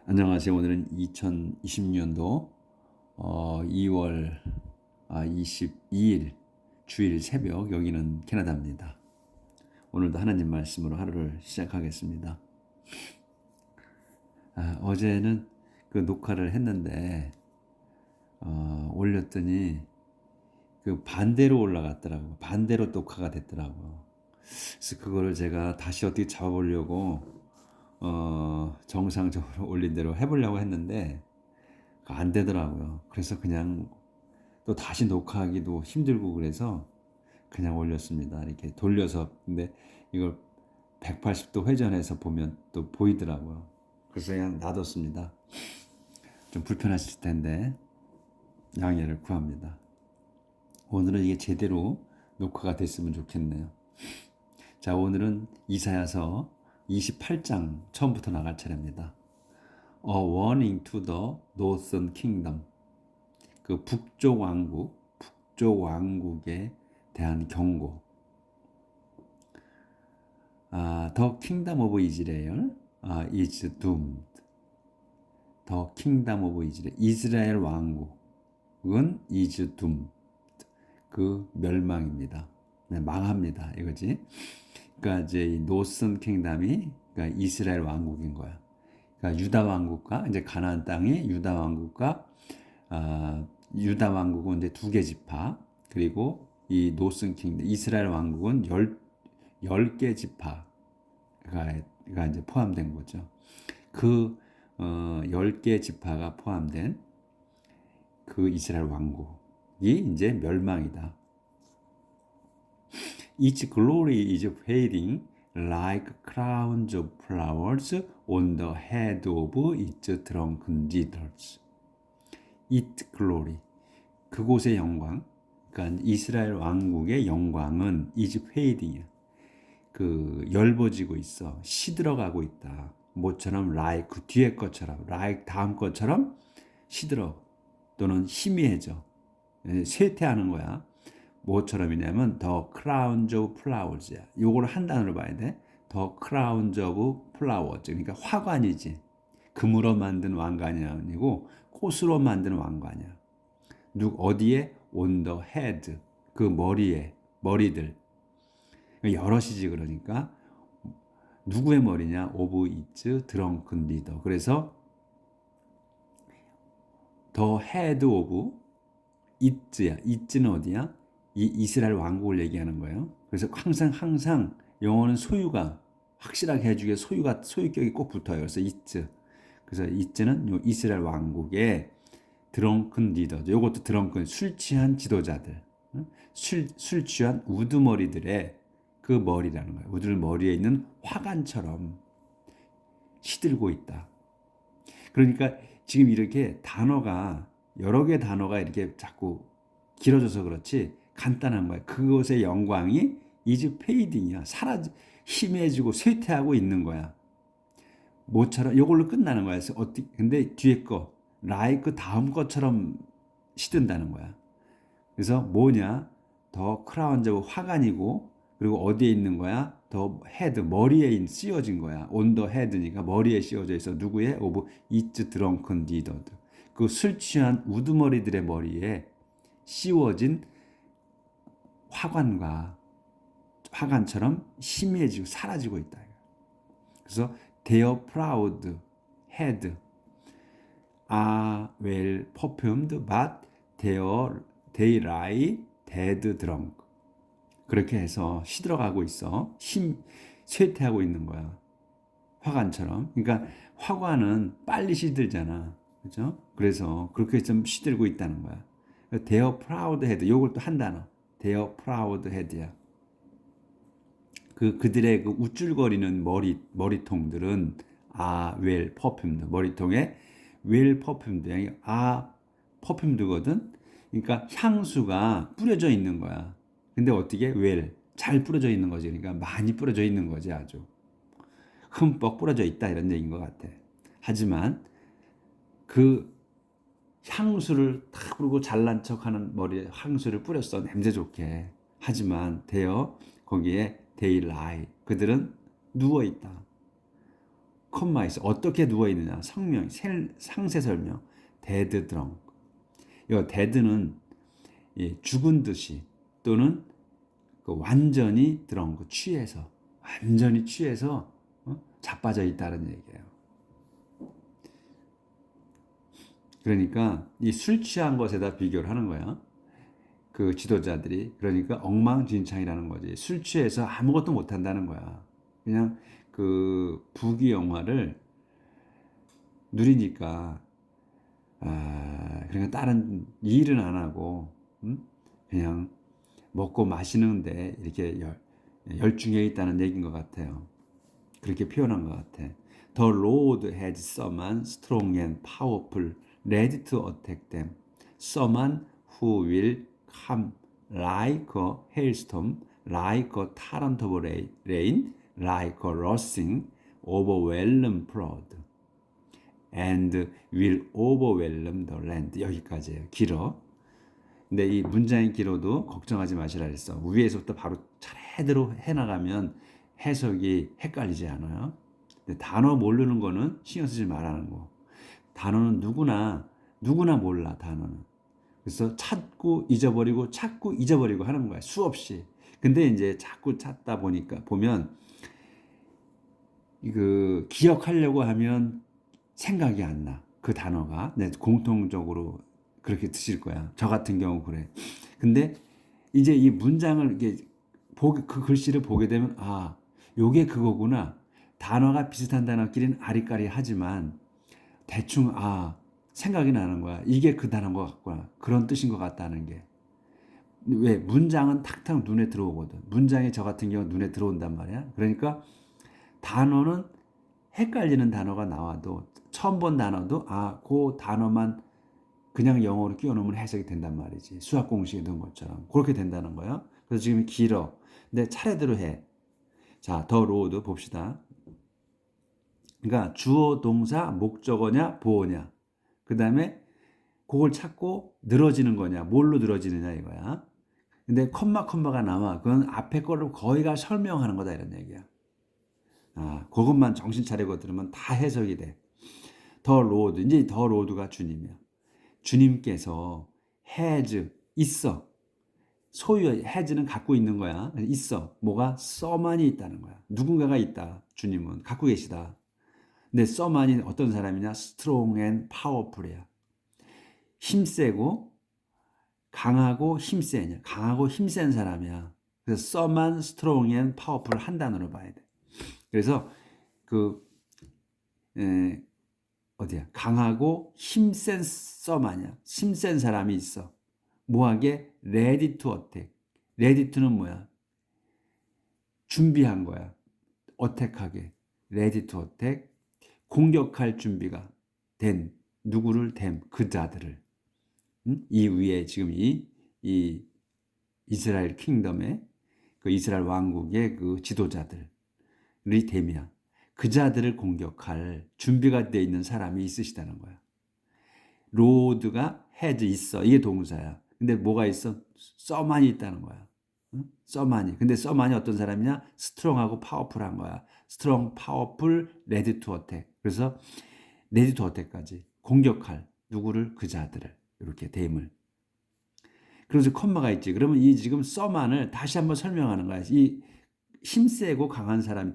안녕하세요. 오늘은 2020년도 2월 22일 주일 새벽, 여기는 캐나다입니다. 오늘도 하나님 말씀으로 하루를 시작하겠습니다. 어제는 그 녹화를 했는데 올렸더니 그 반대로 올라갔더라고요. 반대로 녹화가 됐더라고요. 그래서 그거를 제가 다시 어떻게 잡아보려고 정상적으로 올린 대로 해보려고 했는데 안 되더라고요. 그래서 그냥 또 다시 녹화하기도 힘들고 그래서 그냥 올렸습니다. 이렇게 돌려서. 근데 이걸 180도 회전해서 보면 또 보이더라고요. 그래서 그냥 놔뒀습니다. 좀 불편하실 텐데 양해를 구합니다. 오늘은 이게 제대로 녹화가 됐으면 좋겠네요. 자, 오늘은 이사야서 28장 처음부터 나갈 차례입니다. A warning to the northern kingdom. 그 북쪽 왕국에 대한 경고. The kingdom of Israel is doomed. The kingdom of Israel, 이스라엘 왕국은 is doomed. 그 멸망입니다. 네, 망합니다. 이거지. 그러니까 이제 이 노선 킹덤이 그러니까 이스라엘 왕국인 거야. 그러니까 유다 왕국과 이제 가나안 땅이 유다 왕국과 유다 왕국은 이제 두 개 지파, 그리고 이 노슨 킹덤 이스라엘 왕국은 10개 지파가 이제 포함된 거죠. 그 10개 지파가 포함된 그 이스라엘 왕국이 이제 멸망이다. Its glory is fading like crowns of flowers on the head of its drunken leaders. Its glory, 그곳의 영광, 그러니까 이스라엘 왕국의 영광은 is fading, 그 엷어지고 있어, 시들어가고 있다. 뭐처럼 like 그 뒤에 것처럼, like 다음 것처럼 시들어 또는 희미해져, 쇠퇴하는 거야. 뭐처럼이냐면 the crowns of flowers야. 요걸 한 단어로 봐야 돼. the crowns of flowers, 그러니까 화관이지. 금으로 만든 왕관이 아니고 꽃으로 만든 왕관이야. 어디에? on the head, 그 머리에, 머리들. 여럿이지. 그러니까 누구의 머리냐? of its drunken leader. 그래서 the head of it야. it는 어디야? 이 이스라엘 왕국을 얘기하는 거예요. 그래서 항상 영어는 소유가 확실하게 해주게 소유격이 꼭 붙어요. 그래서 it. 그래서 it는 요 이스라엘 왕국의 드렁큰 리더. 요것도 드렁큰, 술 취한 지도자들. 술 취한 우두머리들의 그 머리라는 거예요. 우들 머리에 있는 화관처럼 시들고 있다. 그러니까 지금 이렇게 단어가 여러 개 단어가 이렇게 자꾸 길어져서 그렇지 간단한 거야. 그것의 영광이 is fading이야. 희미해지고 쇠퇴하고 있는 거야. 뭐처럼 이걸로 끝나는 거야. 근데 뒤에 거 like 다음 것처럼 시든다는 거야. 그래서 뭐냐? 더 크라운 저 화관이고, 그리고 어디에 있는 거야? 더 헤드, 머리에 씌워진 거야. on the head니까 머리에 씌워져 있어. 누구의? of its drunken leaders. 그 술 취한 우두머리들의 머리에 씌워진 화관처럼 희미해지고 사라지고 있다. 그래서 their proud head are well perfumed, but they lie dead drunk. 그렇게 해서 시들어가고 있어. 쇠퇴하고 있는 거야. 화관처럼. 그러니까 화관은 빨리 시들잖아. 그죠? 그래서 그렇게 좀 시들고 있다는 거야. their proud head, 요걸 또 한 단어. their proud head야. 그들의 그 우쭐거리는 머리통들은 well perfumed, 머리통에 well perfumed, perfume드거든. 그러니까 향수가 뿌려져 있는 거야. 근데 어떻게? well, 잘 뿌려져 있는 거지. 그러니까 많이 뿌려져 있는 거지. 아주 흠뻑 뿌려져 있다, 이런 얘기인 것 같아. 하지만 그 향수를 탁 뿌리고 잘난 척하는 머리에 향수를 뿌렸어, 냄새 좋게. 하지만 거기에 they lie, 그들은 누워 있다. 컴마 있어. 어떻게 누워 있느냐? 성명, 상세 설명. dead drunk. 이 dead는 죽은 듯이 또는 그 완전히 drunk, 취해서 완전히 취해서 자빠져 있다는 얘기예요. 그러니까 이 술 취한 것에다 비교를 하는 거야. 그 지도자들이. 그러니까 엉망진창이라는 거지. 술 취해서 아무것도 못 한다는 거야. 그냥 그 부귀 영화를 누리니까 그러니까 다른 일은 안 하고 그냥 먹고 마시는데 이렇게 열중해 있다는 얘기인 것 같아요. 그렇게 표현한 것 같아. The Lord has someone strong and powerful ready to attack them. Someone who will come like a hailstorm, like a torrent of rain, like a rushing, overwhelming flood. And will overwhelm the land. 여기까지예요. 길어. 근데 이 문장의 길어도 걱정하지 마시라 그랬어. 위에서부터 바로 차례대로 해나가면 해석이 헷갈리지 않아요. 근데 단어 모르는 거는 신경 쓰지 말라는 거. 단어는 누구나 몰라, 단어는. 그래서 찾고 잊어버리고 하는 거야. 수없이. 근데 이제 자꾸 찾다 보면 그 기억하려고 하면 생각이 안 나. 그 단어가. 네, 공통적으로 그렇게 드실 거야. 저 같은 경우 그래. 근데 이제 이 문장을 그 글씨를 보게 되면 요게 그거구나. 단어가 비슷한 단어끼리는 아리까리 하지만 대충 생각이 나는 거야. 이게 그 단어인 것 같구나. 그런 뜻인 것 같다는 게. 왜? 문장은 탁탁 눈에 들어오거든. 문장이 저 같은 경우 눈에 들어온단 말이야. 그러니까 단어는 헷갈리는 단어가 나와도 처음 본 단어도 그 단어만 그냥 영어로 끼워놓으면 해석이 된단 말이지. 수학 공식에 넣은 것처럼. 그렇게 된다는 거야. 그래서 지금 길어. 근데 차례대로 해. 자, 더 로드 봅시다. 그러니까 주어, 동사, 목적어냐, 보어냐. 그 다음에 그걸 찾고 늘어지는 거냐, 뭘로 늘어지느냐 이거야. 근데 컴마가 나와. 그건 앞에 거를 거의가 설명하는 거다 이런 얘기야. 그것만 정신 차리고 들으면 다 해석이 돼. 더 로드. 이제 더 로드가 주님이야. 주님께서 has 있어. 소유 has는 갖고 있는 거야. 있어. 뭐가? 써만이 있다는 거야. 누군가가 있다. 주님은 갖고 계시다. 근데 써만이 어떤 사람이냐? strong and powerful이야. 힘세고 강하고 힘세냐? 강하고 힘센 사람이야. 그래서 써만 strong and powerful 한 단어로 봐야 돼. 그래서 어디야? 강하고 힘센 써만이야. 힘센 사람이 있어. 뭐하게? ready to attack. ready to는 뭐야? 준비한 거야. attack하게. ready to attack. 공격할 준비가 된 누구를 됨 그자들을. 이 위에 지금 이 이스라엘 킹덤의 그 이스라엘 왕국의 그 지도자들이 됨이야. 그자들을 공격할 준비가 되어 있는 사람이 있으시다는 거야. 로드가 has 있어. 이게 동사야. 근데 뭐가 있어? 써만이 있다는 거야. 써만이. 근데 써만이 어떤 사람이냐? 스트롱하고 파워풀한 거야. 스트롱, 파워풀, 레디 투 어택. 그래서 레디 투 어택까지 공격할 누구를? 그자들을. 이렇게 됨을. 그래서 컴마가 있지. 그러면 이 지금 써만을 다시 한번 설명하는 거야. 이 힘세고 강한 사람,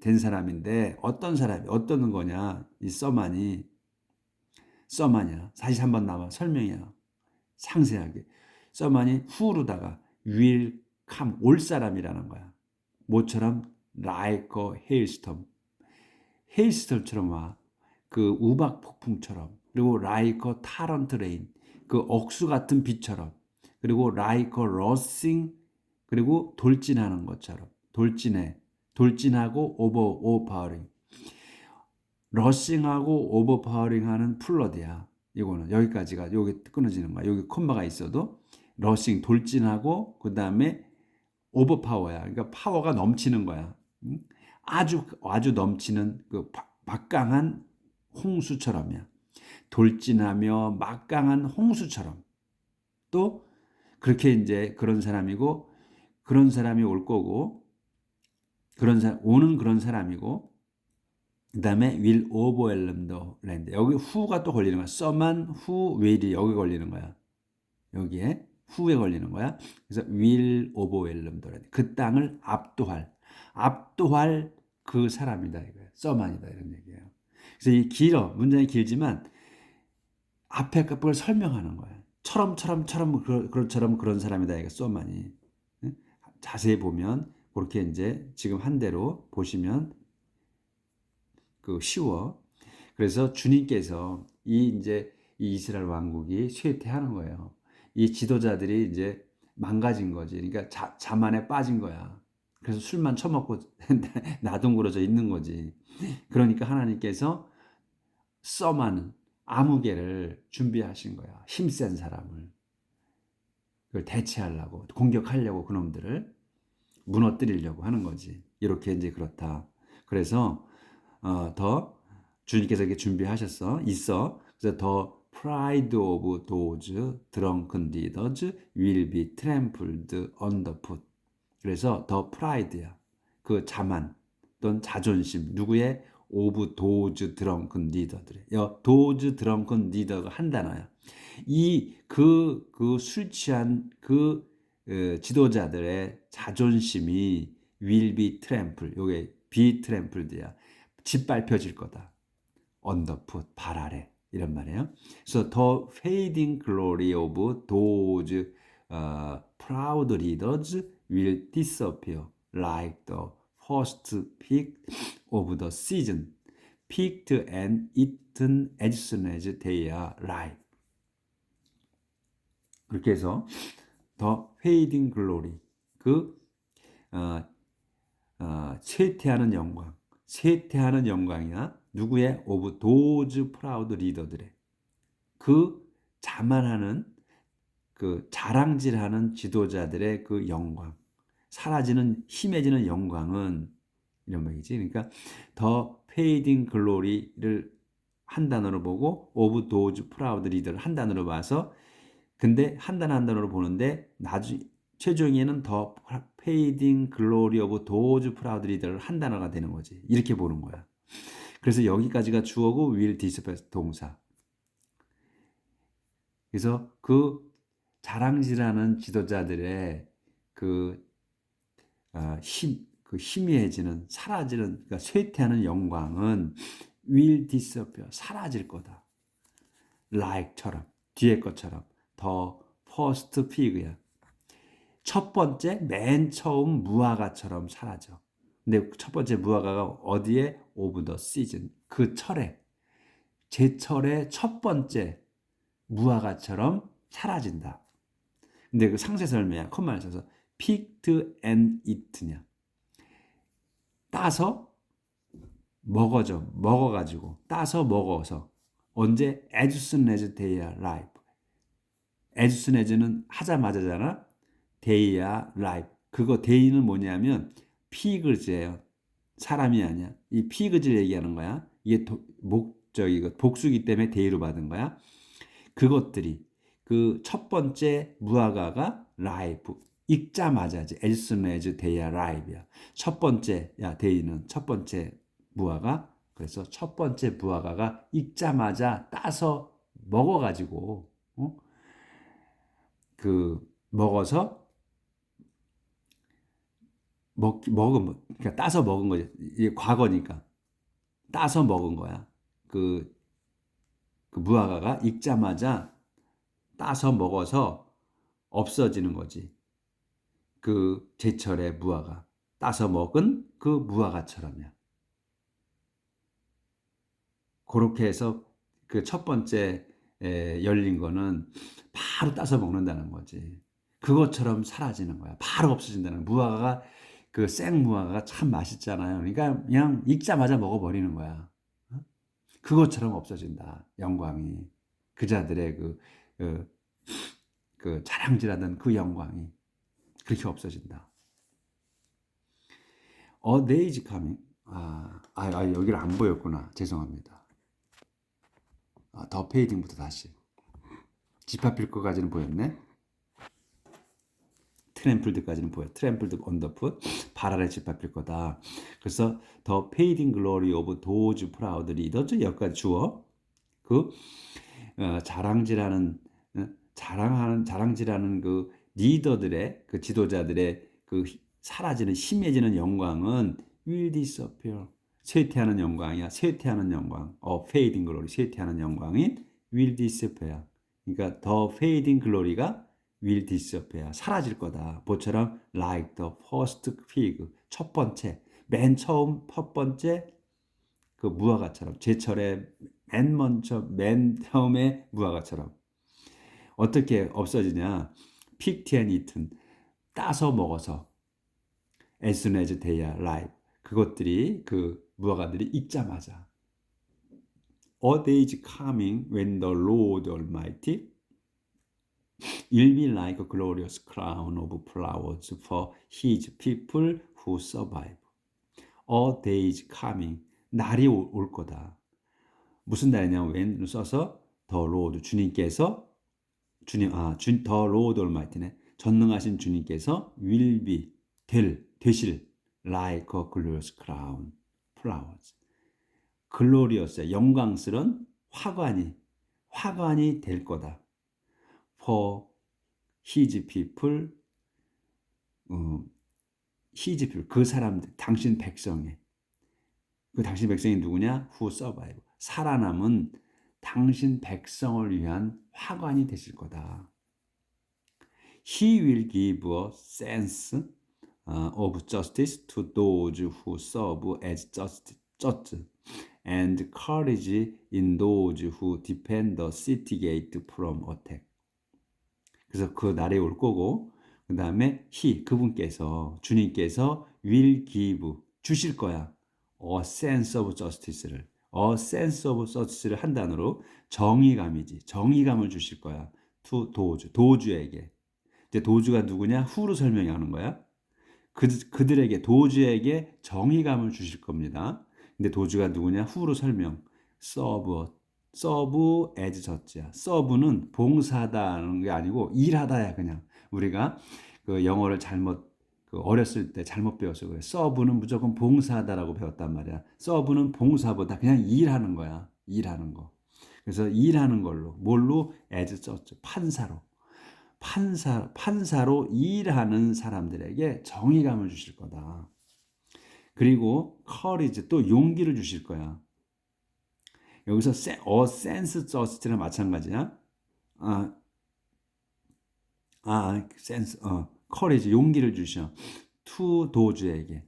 된 사람인데 어떤 사람이 어떤 거냐? 이 써만이야. 다시 한번 나와 설명이야. 상세하게. 써만이 후로다가 will come 올 사람이라는 거야. 모처럼 like a hailstorm. hailstorm처럼 와. 그 우박 폭풍처럼. 그리고 like a torrent rain. 그 억수 같은 비처럼. 그리고 like a rushing. 그리고 돌진하는 것처럼. 돌진하고 overpowering. 러싱하고 오버파워링 하는 플러드야. 이거는 여기까지가 여기 끊어지는 거야. 여기 콤마가 있어도 러싱 돌진하고 그 다음에 오버파워야. 그러니까 파워가 넘치는 거야. 아주 넘치는 그 막강한 홍수처럼이야. 돌진하며 막강한 홍수처럼. 또 그렇게 이제 그런 사람이고 그런 사람이 올 거고 오는 그런 사람이고 그 다음에 will overwhelm the land. 여기 who가 또 걸리는 거야. someone who will이 여기 걸리는 거야. 여기에 who에 걸리는 거야. 그래서 will overwhelm the land. 그 땅을 압도할 그 사람이다 이거야. someone이다 이런 얘기예요. 그래서 이 문장이 길지만 앞에 걸 설명하는 거야. 그런처럼 그런 사람이다 이거 someone이. 자세히 보면 그렇게 이제 지금 한 대로 보시면 쉬워. 그래서 주님께서 이제 이 이스라엘 왕국이 쇠퇴하는 거예요. 이 지도자들이 이제 망가진 거지. 그러니까 자만에 빠진 거야. 그래서 술만 처먹고 나둥그러져 있는 거지. 그러니까 하나님께서 써마는 아무개를 준비하신 거야. 힘센 사람을. 그걸 대체하려고, 공격하려고 그놈들을 무너뜨리려고 하는 거지. 이렇게 이제 그렇다. 그래서 더 주님께서 이렇게 있어. 그래서 더 pride of those drunken leaders will be trampled underfoot. 그래서 더 pride야. 그 자만 또는 자존심 누구의 of those drunken leader들의 those drunken leader가 한 단어야. 술 취한 지도자들의 자존심이 will be trampled. 요게 be trampeled야. 짓밟혀질 거다. underfoot, 발 아래. 이런 말이에요. 그래서 the fading glory of those proud leaders will disappear like the first peak of the season, picked and eaten as soon as they are ripe. 그렇게 해서 the fading glory, 쇠퇴하는 영광이야. 누구의? of those proud leader들의 자만하는 자랑질하는 지도자들의 영광, 힘해지는 영광은 이런 말이지. 그러니까 더 fading glory를 한 단어로 보고 of those proud leader를 한 단어로 봐서 근데 한 단어로 보는데 최종에는 더 fading glory of those proud leader를 한 단어가 되는 거지. 이렇게 보는 거야. 그래서 여기까지가 주어고 will disappear 동사. 그래서 자랑질하는 지도자들의 희미해지는 사라지는 그러니까 쇠퇴하는 영광은 will disappear 사라질 거다. like처럼 뒤에 것처럼 더 first pig야. 첫 번째 맨 처음 무화과처럼 사라져. 근데 첫 번째 무화과가 어디에? of the season. 제철의 첫 번째 무화과처럼 사라진다. 근데 상세설명이야. 컴마를 써서 picked and eaten이야. 따서 먹어가지고 따서 먹어서 언제? as soon as they are ripe. as soon as는 하자마자잖아. they are ripe. 그거 they는 뭐냐면 피그즈예요. 사람이 아니야. 이 피그즈를 얘기하는 거야. 이게 복수기 때문에 they로 받은 거야. 그것들이 첫 번째 무화과가 ripe. 익자마자지. as soon as they are ripe야. 첫 번째 they는 첫 번째 무화과. 그래서 첫 번째 무화과가 익자마자 따서 먹어가지고 먹어서 그러니까 따서 먹은 거지. 이게 과거니까 따서 먹은 거야. 그 무화과가 익자마자 따서 먹어서 없어지는 거지. 제철의 무화과 따서 먹은 무화과처럼요. 그렇게 해서 첫 번째 열린 거는 바로 따서 먹는다는 거지. 그것처럼 사라지는 거야. 바로 없어진다는 거야. 무화과가 생무화과가 참 맛있잖아요. 그러니까 그냥 익자마자 먹어버리는 거야. 그것처럼 없어진다. 영광이. 그자들의 자랑질하던 영광이 그렇게 없어진다. A day is coming. 여기를 안 보였구나. 죄송합니다. 더 페이딩부터 다시. 집합필 거까지는 보였네. 트램플드까지는 보여. 트램플드 언더풋, 발 아래 짓밟힐 거다. 그래서 더 페이딩 글로리 오브 도즈 프라우드 리더즈 여기까지 주어. 그 자랑질하는 자랑질하는 그 리더들의 그 지도자들의 그 사라지는 심해지는 영광은 will disappear. 쇠퇴하는 영광이야. 쇠퇴하는 영광. fading glory. 쇠퇴하는 영광인 will disappear. 그러니까 더 fading glory가 will disappear. 사라질 거다. 모처럼 like the first fig. 첫 번째, 맨 처음 첫 번째 그 무화과처럼 제철에 맨 처음에 무화과처럼 어떻게 없어지냐? picked and eaten. 따서 먹어서 as soon as they are ripe. 그것들이 그 무화과들이 익자마자 A day is coming when the Lord Almighty will be like a glorious crown of flowers for his people who survive. A day is coming. 날이 올 거다. 무슨 날이냐면 when을 써서 the Lord 주님께서 the Lord Almighty네. 전능하신 주님께서 will be 되실 like a glorious crown flowers. 글로리어스 영광스러운 화관이 될 거다. For his people, his people 그 사람들 당신 백성의 그 당신 백성이 누구냐? Who survive 살아남은 당신 백성을 위한 화관이 되실 거다. He will give a sense of justice to those who serve as judges and courage in those who defend the city gate from attack. 그래서 그 날이 올 거고 그 다음에 그분께서 주님께서 will give 주실 거야. A sense of justice를 A sense of justice를 한 단어로 정의감을 주실 거야. to 도주에게. 이제 도주가 누구냐? who로 설명하는 거야. 그들에게 도주에게 정의감을 주실 겁니다. 근데 도주가 누구냐? who로 설명. serve as judge야. serve는 봉사하다는 게 아니고 일하다야 그냥. 우리가 그 영어를 어렸을 때 잘못 배워서 그래. serve는 무조건 봉사하다라고 배웠단 말이야. serve는 봉사보다 그냥 일하는 거야. 일하는 거. 그래서 일하는 걸로 뭘로? as judge 판사로 일하는 사람들에게 정의감을 주실 거다. 그리고 courage 또 용기를 주실 거야. 여기서 sense justice랑 마찬가지야. courage 용기를 주셔. to 도주에게.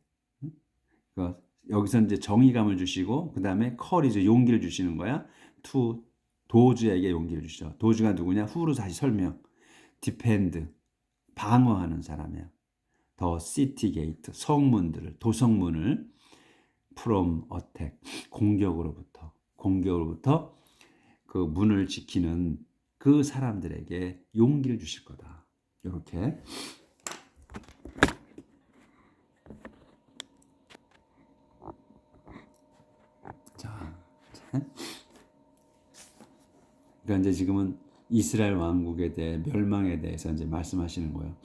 그러니까 여기서 이제 정의감을 주시고 그 다음에 courage 용기를 주시는 거야. to 도주에게 용기를 주셔. 도주가 누구냐? who로 다시 설명. defend 방어하는 사람이야. the city gate 도성문을 from attack 공격으로부터 그 문을 지키는 그 사람들에게 용기를 주실 거다. 이렇게 그러니까 이제 지금은 이스라엘 왕국에 대해 멸망에 대해서 이제 말씀하시는 거예요.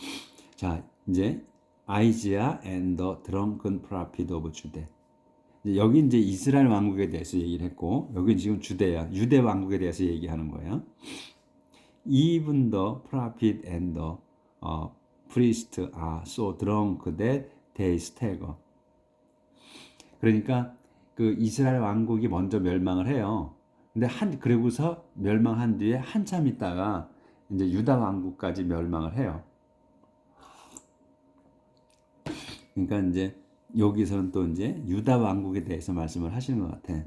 자, 이제 아이지아 and the drunken prophet of Judah. 여기 이제 이스라엘 왕국에 대해서 얘기를 했고 여기 지금 유대 왕국에 대해서 얘기하는 거예요. Even the prophet and the priest are so drunk that they stagger. 그러니까 그 이스라엘 왕국이 먼저 멸망을 해요. 근데 그러고서 멸망한 뒤에 한참 있다가 이제 유다 왕국까지 멸망을 해요. 그러니까 이제 여기서는 또 이제 유다 왕국에 대해서 말씀을 하시는 것 같아.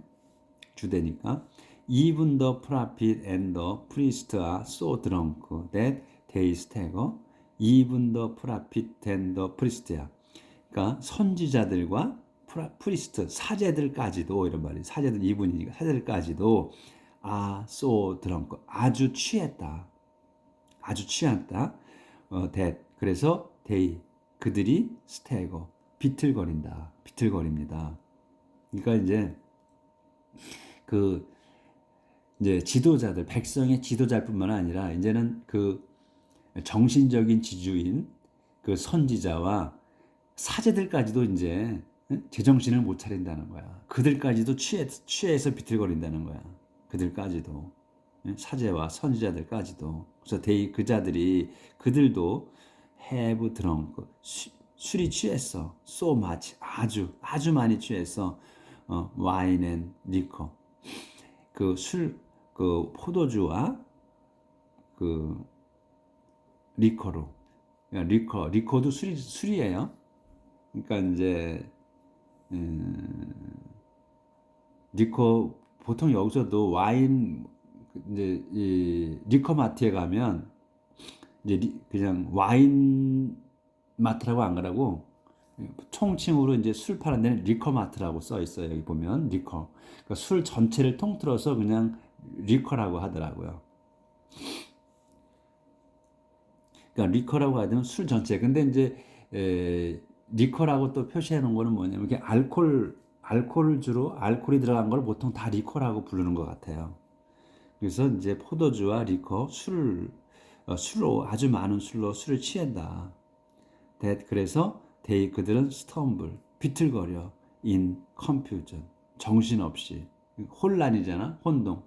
주대니까. Even the prophet and the priest are so drunk that they stagger. Even the prophet and the priest야. 그러니까 선지자들과 프리스트 사제들까지도 이런 말이 사제들 이분이니까 사제들까지도 so drunk 아주 취했다. that 그래서 그들이 stagger 비틀거립니다. 그러니까 이제 지도자들 백성의 지도자뿐만 아니라 이제는 그 정신적인 지주인 그 선지자와 사제들까지도 이제 제정신을 못 차린다는 거야. 그들까지도 취해서 비틀거린다는 거야. 그들까지도 사제와 선지자들까지도. 그래서 그 자들이 그들도 have drunk 술이 취했어. so much 아주 많이 취했어. wine and liquor 그 포도주와 그 리커로. 그러니까 리커도 술이에요. 그러니까 이제 리커 보통 여기서도 와인 이제 이 리커 마트에 가면 이제 그냥 와인 마트라고 안 그러고 총칭으로 이제 술 파는 데는 리커 마트라고 써 있어요. 여기 보면 리커. 그러니까 술 전체를 통틀어서 그냥 리커라고 하더라고요. 그러니까 리커라고 하면 술 전체. 근데 이제 리커라고 또 표시해 놓은 거는 뭐냐면 이게 알코올을 주로 알코올이 들어간 걸 보통 다 리커라고 부르는 것 같아요. 그래서 이제 포도주와 리커 술로 아주 많은 술로 술을 취한다. 그래서 그들은 stumble 비틀거려 in confusion 정신없이 혼란이잖아 혼동.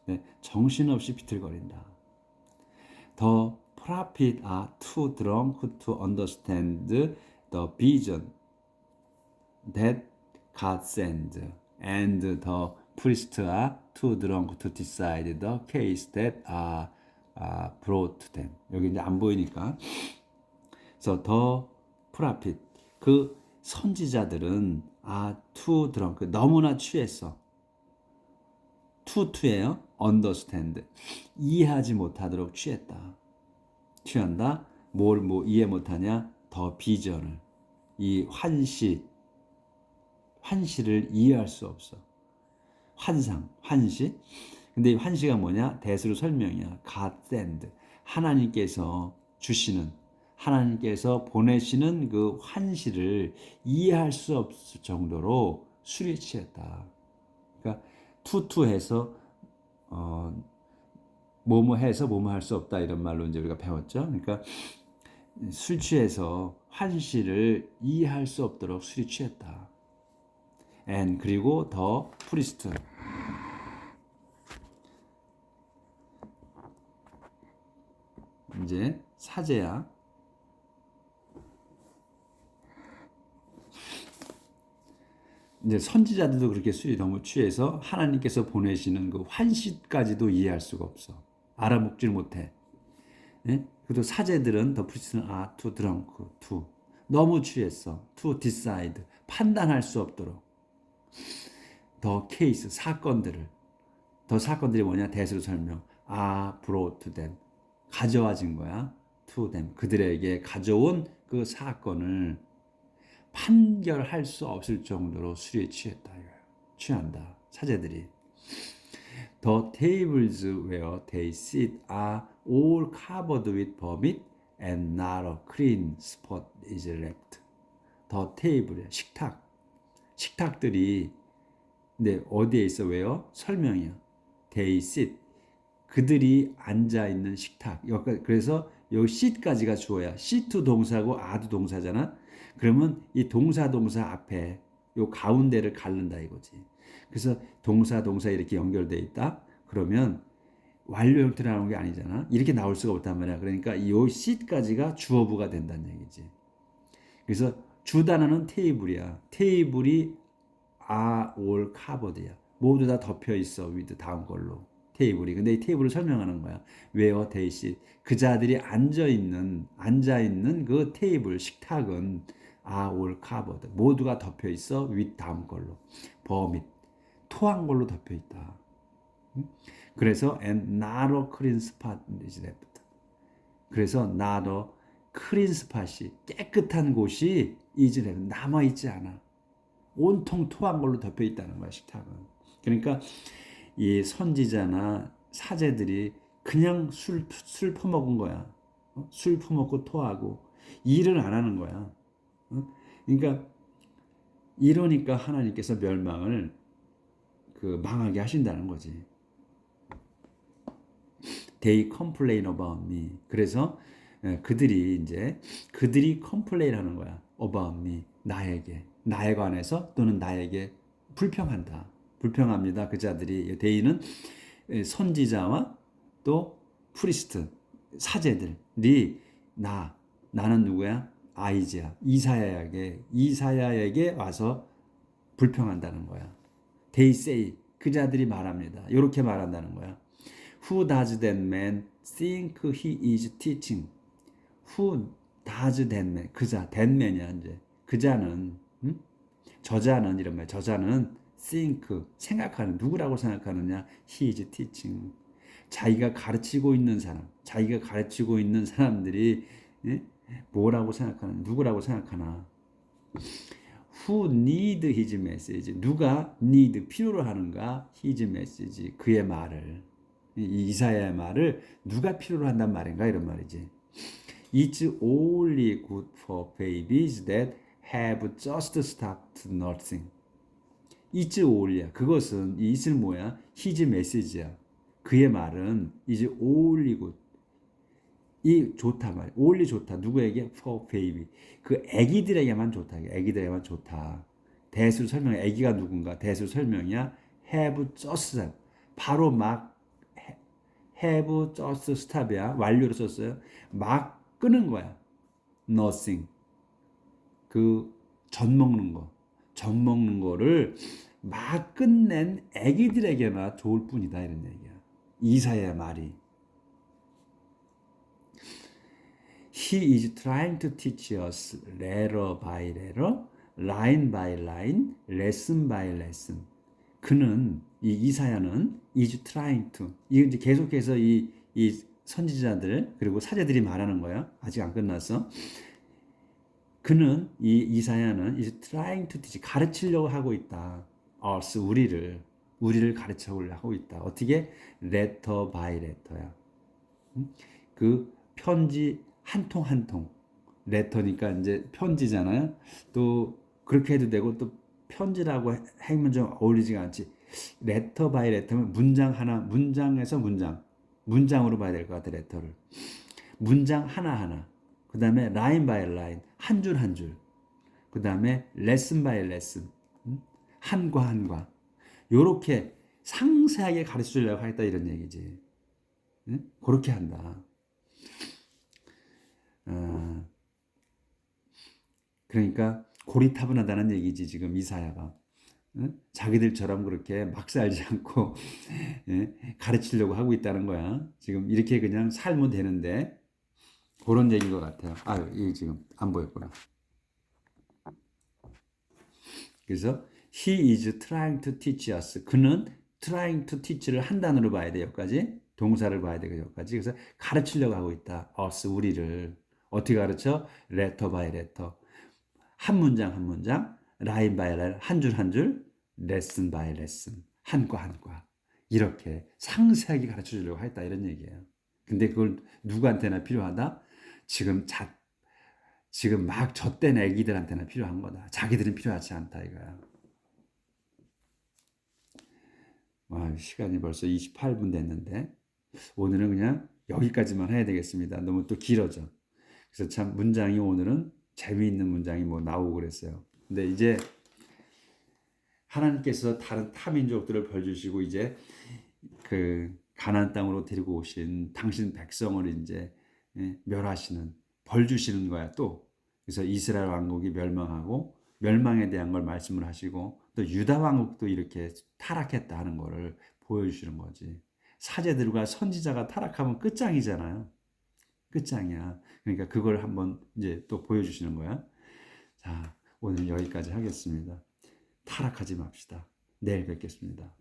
네, 정신없이 비틀거린다. The prophet are too drunk to understand the vision that God sends, and the priests are too drunk to decide the case that are brought to them. 여기 이제 안 보이니까. 그래서 the prophet 그 선지자들은 too drunk 너무나 취했어. 투투예요. understand 이해하지 못하도록 취했다. 취한다. 뭘 이해 못하냐? 더 비전을 이 환시를 이해할 수 없어. 환시. 근데 이 환시가 뭐냐? 대수로 설명이야. God send 하나님께서 주시는 하나님께서 보내시는 그 환시를 이해할 수 없을 정도로 술에 취했다. 그러니까 투투해서 뭐뭐 해서 뭐뭐 할 수 없다 이런 말로 이제 우리가 배웠죠. 그러니까 술 취해서 환시를 이해할 수 없도록 술이 취했다. and 그리고 더 프리스트 이제 사제야. 이제 선지자들도 그렇게 술이 너무 취해서 하나님께서 보내시는 그 환시까지도 이해할 수가 없어. 알아먹질 못해. 예? 그리고 사제들은 더 프리스트는 too drunk, too 너무 취했어. to decide 판단할 수 없도록. 더 케이스 사건들이 뭐냐? 대수로 설명. brought to them 가져와진 거야. to them 그들에게 가져온 그 사건을 판결할 수 없을 정도로 술에 취했다. 취한다. 사제들이. The tables where they sit are all covered with vomit and not a clean spot is left. The table 식탁들이 근데 어디에 있어? 왜요? 설명이야. They sit 그들이 앉아 있는 식탁. 그래서 요 sit까지가 주어야. sit 동사고 a도 동사잖아. 그러면 이 동사 앞에 요 가운데를 가른다 이거지. 그래서 동사 이렇게 연결돼 있다. 그러면 완료 형태로 나오는 게 아니잖아. 이렇게 나올 수가 없단 말이야. 그러니까 이 sit까지가 주어부가 된다는 얘기지. 그래서 주 단어는 테이블이야. 테이블이 all covered야. 모두 다 덮여 있어. with 다음 걸로. 테이블이. 근데 이 테이블을 설명하는 거야. where they sit. 그 자들이 앉아 있는 그 테이블 식탁은 all covered. 모두가 덮여 있어. with 다음 걸로. vomit. 토한 걸로 덮여 있다. 그래서 and not a clean spot is left. 그래서 not a clean spot이 깨끗한 곳이 is left. 남아 있지 않아. 온통 토한 걸로 덮여 있다는 거야, 식탁은. 그러니까 이 선지자나 사제들이 그냥 술 퍼먹은 거야. 술 퍼먹고 토하고 일을 안 하는 거야. 그러니까 이러니까 하나님께서 멸망을 망하게 하신다는 거지. They complain about me. 그래서 그들이 컴플레인 하는 거야. about me, 나에 관해서 또는 나에게 불평합니다. 그 자들이 대의는 선지자와 또 프리스트, 사제들이 나는 누구야? 아이즈야. 이사야에게 와서 불평한다는 거야. They say, 그 자들이 말합니다. 이렇게 말한다는 거야. Who does that man think he is teaching? Who does that man? that man이야 이제. 그자는, 저자는 이런 말. 저자는 think, 생각하는, 누구라고 생각하느냐? He is teaching. 자기가 가르치고 있는 사람들이 뭐라고 생각하나, 누구라고 생각하나. Who need his message? 누가 need, 필요로 하는가? His message, 그의 말을. 이사야의 말을 누가 필요로 한단 말인가? 이런 말이지. It's only good for babies that have just stopped nursing. It's only야. 그것은, 이 it은 뭐야? His message야. 그의 말은 is only good. 이 좋다 말. only 좋다. 누구에게? for baby. 그 아기들에게만 좋다. 아기들에게만 좋다. 대수 설명. 아기가 누군가? 대수 설명이야. have just. 바로 막 have just stop이야. 완료로 썼어요. 막 끄는 거야. nothing. 그 젖 먹는 거. 젖 먹는 거를 막 끝낸 아기들에게나 좋을 뿐이다 이런 얘기야. 이사야의 말이. He is trying to teach us letter by letter, line by line, lesson by lesson. 그는 이 이사야는 is trying to. 이 이제 계속해서 이 선지자들 그리고 사제들이 말하는 거야. 아직 안 끝났어. 그는 이 이사야는 is trying to teach, 가르치려고 하고 있다. us, 우리를 가르치려고 하고 있다. 어떻게? letter by letter야. 그 편지 한 통 한 통. 레터니까 이제 편지잖아요. 또 그렇게 해도 되고 또 편지라고 하면 좀 어울리지가 않지. 레터 바이 레터면 문장 하나, 문장에서 문장으로 봐야 될 것 같아. 레터를 문장 하나 하나. 그 다음에 라인 바이 라인, 한 줄 한 줄. 그 다음에 레슨 바이 레슨, 한과 한과. 요렇게 상세하게 가르치려고 하겠다 이런 얘기지. 그렇게 한다. 그러니까 고리타분하다는 얘기지 지금 이사야가. 자기들처럼 그렇게 막 살지 않고 가르치려고 하고 있다는 거야. 지금 이렇게 그냥 살면 되는데 그런 얘기인 것 같아요. 이게 지금 안 보였구나. 그래서 he is trying to teach us. 그는 trying to teach를 한 단어로 봐야 돼. 여기까지. 동사를 봐야 돼. 여기까지. 그래서 가르치려고 하고 있다. us, 우리를. 어떻게 가르쳐? letter by letter. 한 문장 한 문장, line by line, 한 줄 한 줄, lesson by lesson, 한과 한과. 이렇게 상세하게 가르쳐 주려고 했다 이런 얘기예요. 근데 그걸 누구한테나 필요하다? 지금 막 젖된 애기들한테나 필요한 거다. 자기들은 필요하지 않다 이거야. 와, 시간이 벌써 28분 됐는데 오늘은 그냥 여기까지만 해야 되겠습니다. 너무 또 길어져. 그래서 참 문장이 오늘은 재미있는 문장이 뭐 나오고 그랬어요. 근데 이제 하나님께서 다른 타민족들을 벌주시고 이제 그 가나안 땅으로 데리고 오신 당신 백성을 이제 멸하시는, 벌주시는 거야 또. 그래서 이스라엘 왕국이 멸망하고 멸망에 대한 걸 말씀을 하시고 또 유다 왕국도 이렇게 타락했다 하는 거를 보여주시는 거지. 사제들과 선지자가 타락하면 끝장이잖아요. 끝장이야. 그러니까 그걸 한번 이제 또 보여주시는 거야. 자, 오늘 여기까지 하겠습니다. 타락하지 맙시다. 내일 뵙겠습니다.